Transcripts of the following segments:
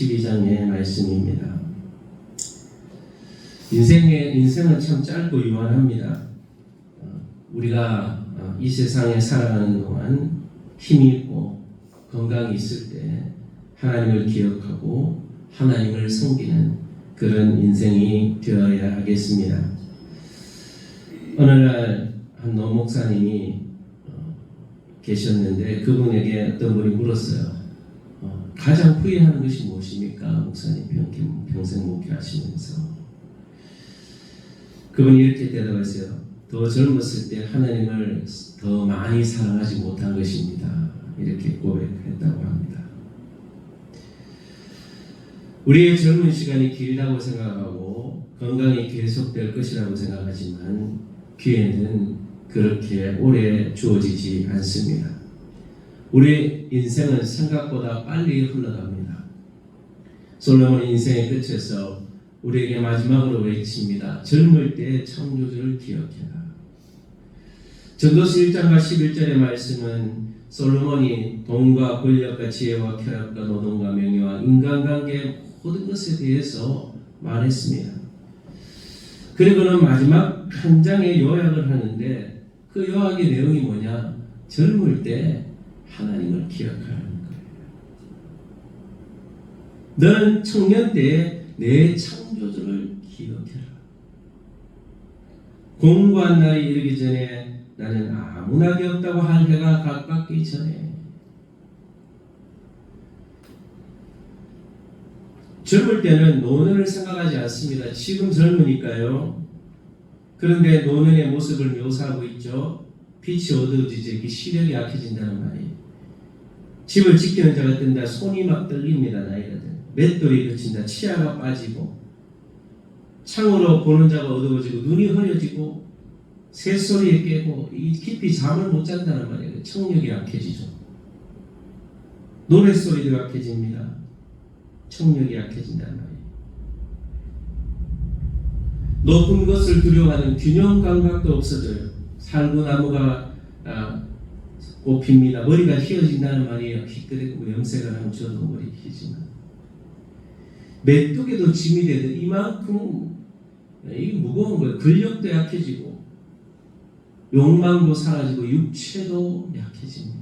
12장의 말씀입니다. 인생은 참 짧고 유한합니다. 우리가 이 세상에 살아가는 동안 힘이 있고 건강이 있을 때 하나님을 기억하고 하나님을 섬기는 그런 인생이 되어야 하겠습니다. 어느 날 한 노 목사님이 계셨는데 그분에게 어떤 분이 물었어요. 가장 후회하는 것이 무엇입니까? 목사님 평생 목회하시면서. 그분이 이렇게 대답했어요. 더 젊었을 때 하나님을 더 많이 사랑하지 못한 것입니다. 이렇게 고백했다고 합니다. 우리의 젊은 시간이 길다고 생각하고 건강이 계속될 것이라고 생각하지만 기회는 그렇게 오래 주어지지 않습니다. 우리 인생은 생각보다 빨리 흘러갑니다. 솔로몬 인생의 끝에서 우리에게 마지막으로 외칩니다. 젊을 때 창조주를 기억해라. 전도서 1장과 11절의 말씀은 솔로몬이 돈과 권력과 지혜와 쾌락과 노동과 명예와 인간관계의 모든 것에 대해서 말했습니다. 그리고는 마지막 한 장의 요약을 하는데 그 요약의 내용이 뭐냐? 젊을 때 하나님을 기억하라는 거예요. 너는 청년 때에 내 창조주를 기억해라. 공고한 날이 이르기 전에 나는 아무나 없다고 할 해가 가깝기 전에 젊을 때는 노년을 생각하지 않습니다. 지금 젊으니까요. 그런데 노년의 모습을 묘사하고 있죠. 빛이 어두워지지 시력이 약해진다는 말이에요. 집을 지키는 자가 뜬다. 손이 막 떨립니다. 나이가 든 맷돌이 그친다. 치아가 빠지고 창으로 보는 자가 어두워지고 눈이 흐려지고 새소리에 깨고 깊이 잠을 못 잔다는 말이에요. 청력이 약해지죠. 노랫소리도 약해집니다. 청력이 약해진다는 말이에요. 높은 것을 두려워하는 균형 감각도 없어져요. 살구나무가 꼽힙니다. 머리가 휘어진다는 말이에요. 희끗했고 염색을 하면 저도 머리 휘지만 메뚜기도 짐이 되듯 이만큼 이게 무거운 거예요. 근력도 약해지고 욕망도 사라지고 육체도 약해집니다.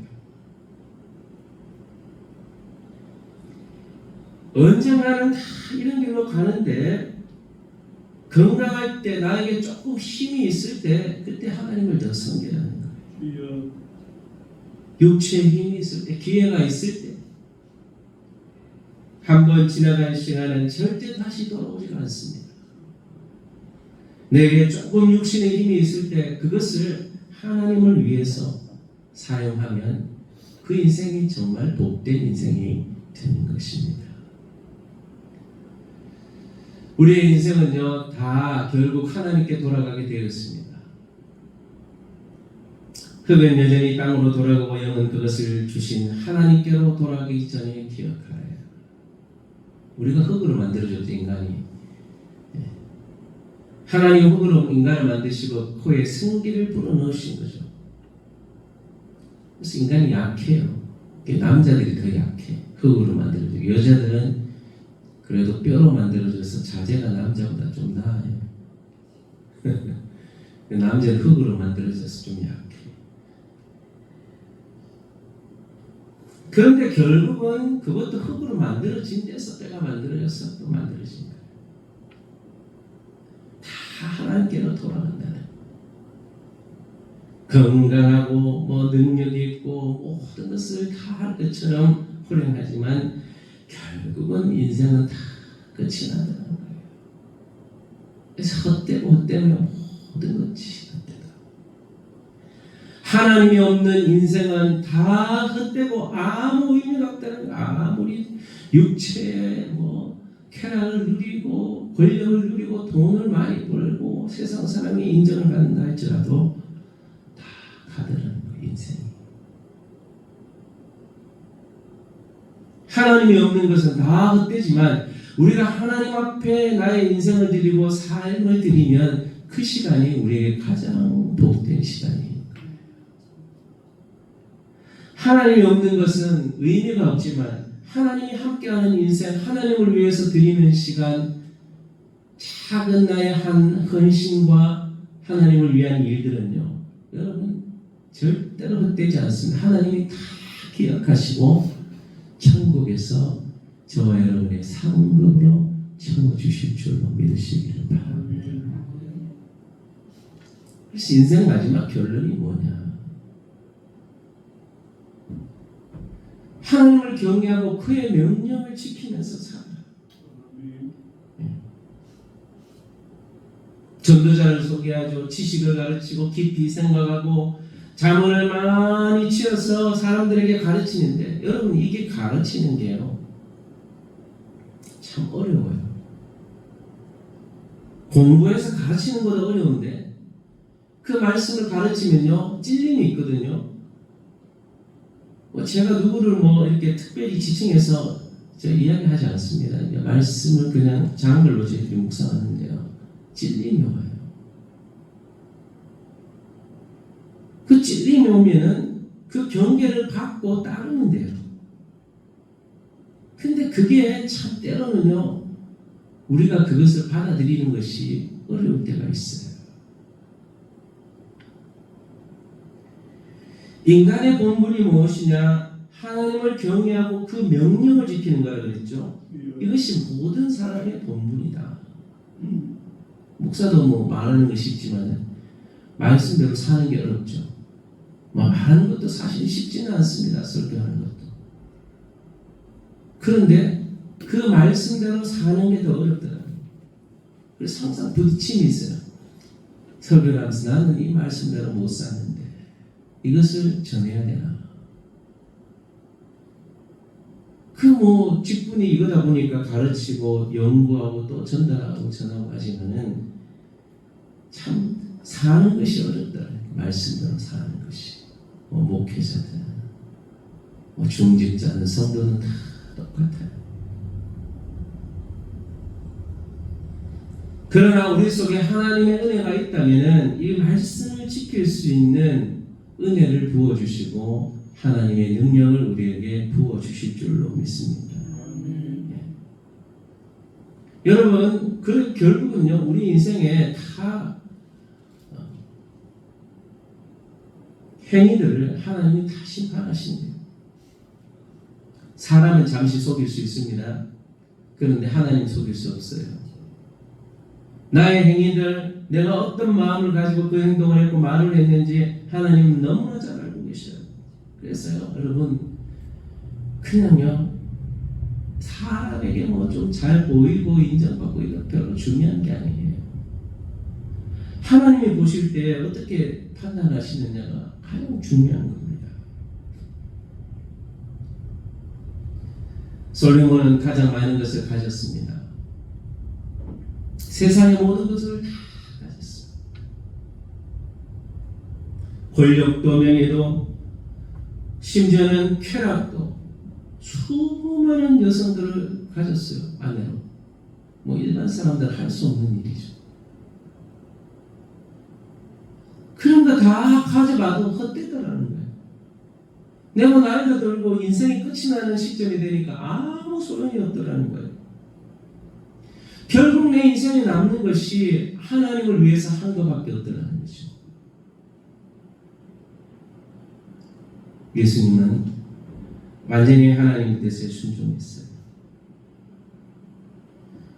언젠가는 다 이런 길로 가는데 건강할 때 나에게 조금 힘이 있을 때 그때 하나님을 더 섬기라는 거예요. 육체에 힘이 있을 때 기회가 있을 때 한번 지나간 시간은 절대 다시 돌아오지 않습니다. 내게 조금 육신의 힘이 있을 때 그것을 하나님을 위해서 사용하면 그 인생이 정말 복된 인생이 되는 것입니다. 우리의 인생은요, 다 결국 하나님께 돌아가게 되었습니다. 흙은 여전히 땅으로 돌아가고 영은 그것을 주신 하나님께로 돌아가기 전에 기억하라. 우리가 흙으로 만들어졌죠, 인간이. 하나님 흙으로 인간을 만드시고 코에 생기를 불어넣으신 거죠. 그래서 인간이 약해요. 남자들이 더 약해. 흙으로 만들어지고 여자들은 그래도 뼈로 만들어져서 자재가 남자보다 좀 나아요. 남자는 흙으로 만들어져서 좀 약해. 그런데 결국은 그것도 흙으로 만들어진 데서 뼈가 만들어져서 또 만들어진 거예요. 다 하나님께로 돌아간다는 거예요. 건강하고 능력이 있고 모든 것을 다 할 것처럼 호령하지만 결국은 인생은 다 끝이 나다는 거예요. 그래서 헛되면 모든 것이 헛되다. 하나님이 없는 인생은 다 헛되고 아무 의미가 없다는 거예요. 아무리 육체에 쾌락을 누리고 권력을 누리고 돈을 많이 벌고 세상 사람이 인정을 받는다 할지라도 다 가더라는 거예요. 인생이. 하나님이 없는 것은 다 헛되지만 우리가 하나님 앞에 나의 인생을 드리고 삶을 드리면 그 시간이 우리에게 가장 복된 시간이에요. 하나님이 없는 것은 의미가 없지만 하나님이 함께하는 인생, 하나님을 위해서 드리는 시간, 작은 나의 한 헌신과 하나님을 위한 일들은요, 여러분 절대로 헛되지 않습니다. 하나님이 다 기억하시고 천국에서 저와 여러분의 상급으로 채워주실 줄로 믿으시기를 바랍니다. 그래서 인생 마지막 결론이 뭐냐? 하나님을 경외하고 그의 명령을 지키면서 살아. 전도자를 소개하죠. 지식을 가르치고 깊이 생각하고 자문을 많이 치어서 사람들에게 가르치는데, 여러분 이게 가르치는 게요 참 어려워요. 공부해서 가르치는 것도 어려운데 그 말씀을 가르치면요 찔림이 있거든요. 제가 누구를 이렇게 특별히 지칭해서 제가 이야기하지 않습니다. 말씀을 그냥 장글로 저희들이 묵상하는데요, 찔림이 와요. 그 찔림이 오면은 그 경계를 받고 따르면 돼요. 근데 그게 참 때로는요 우리가 그것을 받아들이는 것이 어려울 때가 있어요. 인간의 본분이 무엇이냐? 하나님을 경외하고 그 명령을 지키는 거라 그랬죠. 이것이 모든 사람의 본분이다. 목사도 말하는 것이 있지만 말씀대로 사는 게 어렵죠. 말하는 것도 사실 쉽지는 않습니다. 설교하는 것도. 그런데 그 말씀대로 사는 게 더 어렵더라고요. 그래서 항상 부딪힘이 있어요. 설교를 하면서 나는 이 말씀대로 못 사는데 이것을 전해야 되나? 직분이 이거다 보니까 가르치고 연구하고 또 전달하고 전하고 하지만은 참 사는 것이 어렵더라고요. 말씀대로 사는 것이. 목회자든 중직자든 성도는 다 똑같아요. 그러나 우리 속에 하나님의 은혜가 있다면 이 말씀을 지킬 수 있는 은혜를 부어주시고 하나님의 능력을 우리에게 부어주실 줄로 믿습니다. 여러분, 결국은요 우리 인생에 다 행위들을 하나님이 다 심판하신대요. 사람은 잠시 속일 수 있습니다. 그런데 하나님 속일 수 없어요. 나의 행위들, 내가 어떤 마음을 가지고 그 행동을 했고 말을 했는지 하나님은 너무나 잘 알고 계셔요. 그래서요 여러분, 그냥요 사람에게 좀 잘 보이고 인정받고 이거 별로 중요한 게 아니에요. 하나님이 보실 때 어떻게 판단하시느냐가 가장 중요한 겁니다. 솔로몬은 가장 많은 것을 가졌습니다. 세상의 모든 것을 다 가졌어요. 권력도 명예도 심지어는 쾌락도 수많은 여성들을 가졌어요. 아내로. 일반 사람들 할 수 없는 일이죠. 그런 거 다 가져봐도 헛되더라는 거예요. 내가 나이가 들고 인생이 끝이 나는 시점이 되니까 아무 소용이 없더라는 거예요. 결국 내 인생에 남는 것이 하나님을 위해서 한 것밖에 없더라는 거죠. 예수님은 완전히 하나님 뜻에 순종했어요.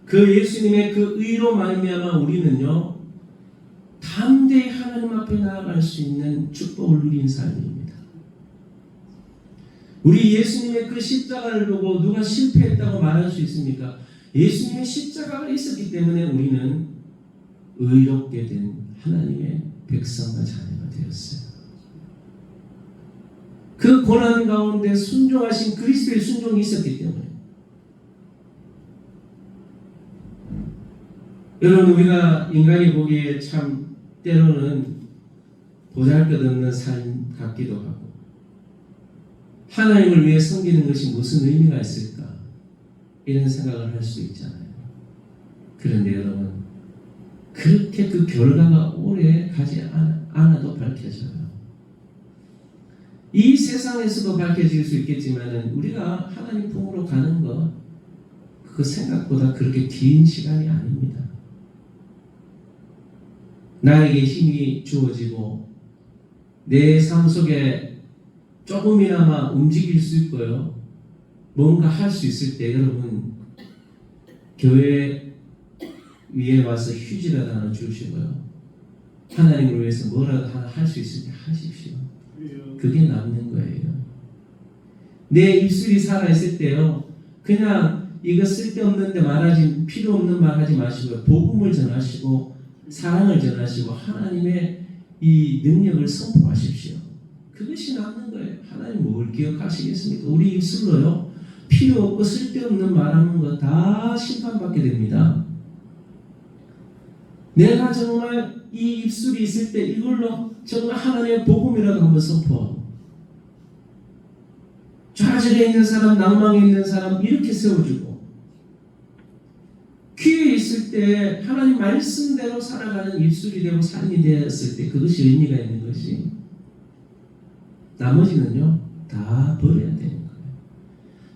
그 예수님의 그 의로 말미암아 우리는요 담대히 하나님 앞에 나아갈 수 있는 축복을 누린 삶입니다. 우리 예수님의 그 십자가를 보고 누가 실패했다고 말할 수 있습니까? 예수님의 십자가가 있었기 때문에 우리는 의롭게 된 하나님의 백성과 자녀가 되었어요. 그 고난 가운데 순종하신 그리스도의 순종이 있었기 때문에. 여러분, 우리가 인간이 보기에 참 때로는 보잘것없는 삶 같기도 하고 하나님을 위해 섬기는 것이 무슨 의미가 있을까 이런 생각을 할 수 있잖아요. 그런데 여러분, 그렇게 그 결과가 오래 가지 않아도 밝혀져요. 이 세상에서도 밝혀질 수 있겠지만 우리가 하나님 품으로 가는 것 그 생각보다 그렇게 긴 시간이 아닙니다. 나에게 힘이 주어지고 내 삶 속에 조금이나마 움직일 수 있고요. 뭔가 할 수 있을 때 여러분 교회 위에 와서 휴지라도 하나 주시고요. 하나님을 위해서 뭐라도 하나 할 수 있을 때 하십시오. 그게 남는 거예요. 내 입술이 살아있을 때요. 그냥 이거 쓸데없는데 말하지 필요 없는 말 하지 마시고요. 복음을 전하시고 사랑을 전하시고 하나님의 이 능력을 선포하십시오. 그것이 남는 거예요. 하나님 뭘 기억하시겠습니까? 우리 입술로요. 필요 없고 쓸데없는 말하는 거 다 심판받게 됩니다. 내가 정말 이 입술이 있을 때 이걸로 정말 하나님의 복음이라도 한번 선포하고 좌절에 있는 사람, 낭망에 있는 사람 이렇게 세워주고 귀에 있을 때 하나님 말씀대로 살아가는 입술이 되고 삶이 되었을 때 그것이 의미가 있는 것이 나머지는요 다 버려야 되는 거예요.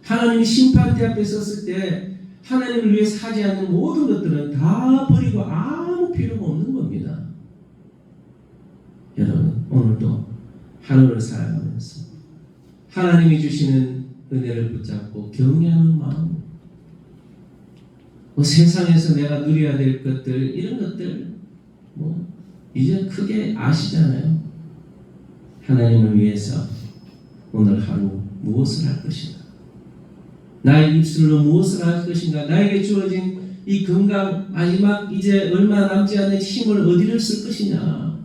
하나님이 심판대 앞에 섰을 때 하나님을 위해서 하지 않는 모든 것들은 다 버리고 아무 필요가 없는 겁니다. 여러분 오늘도 하루를 살아가면서 하나님이 주시는 은혜를 붙잡고 경외하는 마음 세상에서 내가 누려야 될 것들 이런 것들 이제 크게 아시잖아요. 하나님을 위해서 오늘 하루 무엇을 할 것인가? 나의 입술로 무엇을 할 것인가? 나에게 주어진 이 건강 마지막 이제 얼마 남지 않은 힘을 어디를 쓸 것이냐?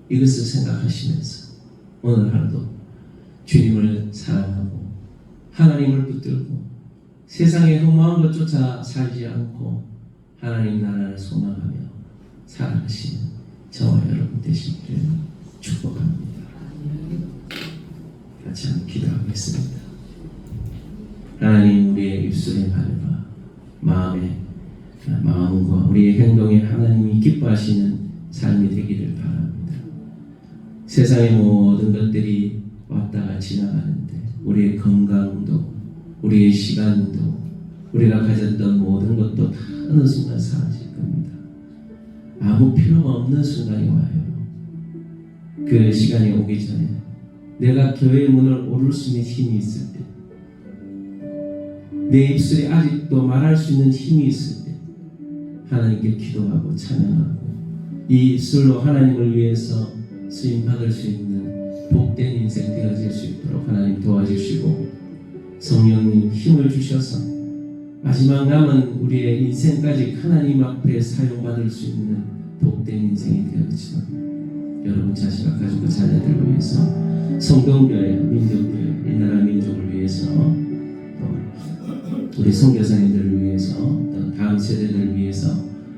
이것을 생각하시면서 오늘 하루도 주님을 사랑하고 하나님을 붙들고 세상의 흠모한 것 쫓아 살지 않고 하나님 나라를 소망하며 살아가시는 저와 여러분 되시기를 축복합니다. 같이 한번 기도하겠습니다. 하나님 우리의 입술의 말과 마음과 우리의 행동에 하나님이 기뻐하시는 삶이 되기를 바랍니다. 세상의 모든 것들이 왔다가 지나가는데 우리의 건강도 우리의 시간도 우리가 가졌던 모든 것도 다 어느 순간 사라질 겁니다. 아무 필요가 없는 순간이 와요. 그 시간이 오기 전에 내가 교회의 문을 오를 수 있는 힘이 있을 때 내 입술에 아직도 말할 수 있는 힘이 있을 때 하나님께 기도하고 찬양하고 이 입술로 하나님을 위해서 쓰임받을 수 있는 복된 인생 되어질 수 있도록 하나님 도와주시고 성령님 힘을 주셔서 마지막 남은 우리의 인생까지 하나님 앞에 사용받을 수 있는 복된 인생이 되어지도록 여러분 자신과 가족과 자녀들을 위해서 성동교회, 민족교회, 이 나라 민족을 위해서 또 우리 선교사님들을 위해서 또 다음 세대들을 위해서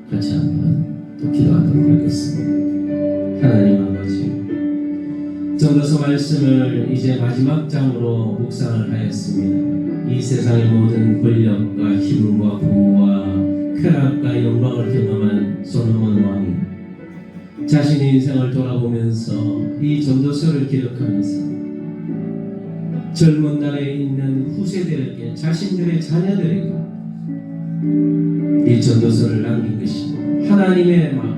같이 한번 또 기도하도록 하겠습니다. 하나님 아버지 전도서 말씀을 이제 마지막 장으로 묵상을 하였습니다. 이 세상의 모든 권력과 힘과 부와 쾌락과 영광을 경험한 솔로몬 왕이 자신의 인생을 돌아보면서 이 전도서를 기록하면서 젊은 날에 있는 후세대에게 자신들의 자녀들에게 이 전도서를 남긴 것이고 하나님의 마음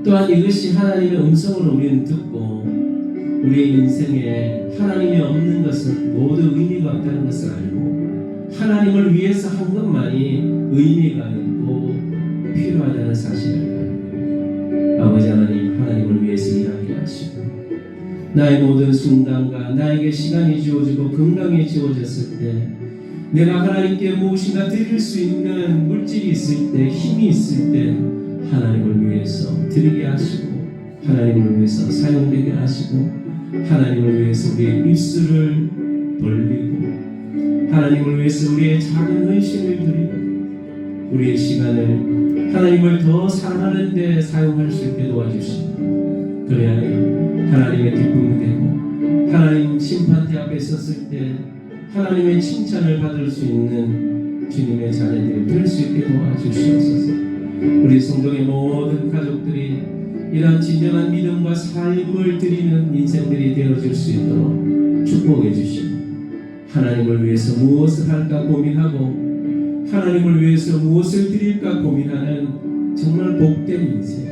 또한 이것이 하나님의 음성을 우리는 듣고 우리의 인생에 하나님이 없는 것은 모두 의미가 없다는 것을 알고 하나님을 위해서 한 것만이 의미가 있고 필요하다는 사실을 알고 아버지 하나님을 위해서 일하게 하시고 나의 모든 순간과 나에게 시간이 주어지고 건강이 주어졌을 때 내가 하나님께 무엇인가 드릴 수 있는 물질이 있을 때 힘이 있을 때 하나님을 위해서 드리게 하시고 하나님을 위해서 사용되게 하시고 하나님을 위해서 우리의 입술을 벌리고 하나님을 위해서 우리의 작은 헌신을 드리고 우리의 시간을 하나님을 더 사랑하는 데 사용할 수 있게 도와주시고 그래야 하나님의 기쁨이 되고 하나님 심판대 앞에 섰을 때 하나님의 칭찬을 받을 수 있는 주님의 자녀들이 될 수 있게 도와주시옵소서. 우리 성도의 모든 가족들이 이러한 진정한 믿음과 삶을 드리는 인생들이 되어질 수 있도록 축복해 주시고, 하나님을 위해서 무엇을 할까 고민하고 하나님을 위해서 무엇을 드릴까 고민하는 정말 복된 인생,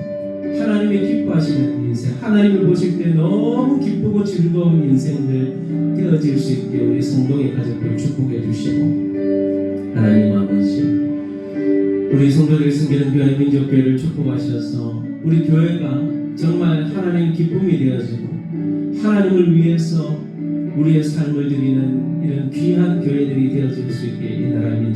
하나님의 기뻐하시는 인생, 하나님을 보실 때 너무 기쁘고 즐거운 인생들 되어질 수 있게 우리 성도의 가족들 축복해 주시고, 하나님 아버지, 우리 성도들이 섬기는 교회 민족교회를 축복하셔서 우리 교회가 정말 하나님 기쁨이 되어지고 하나님을 위해서 우리의 삶을 드리는 이런 귀한 교회들이 되어질 수 있게 이 나라 민족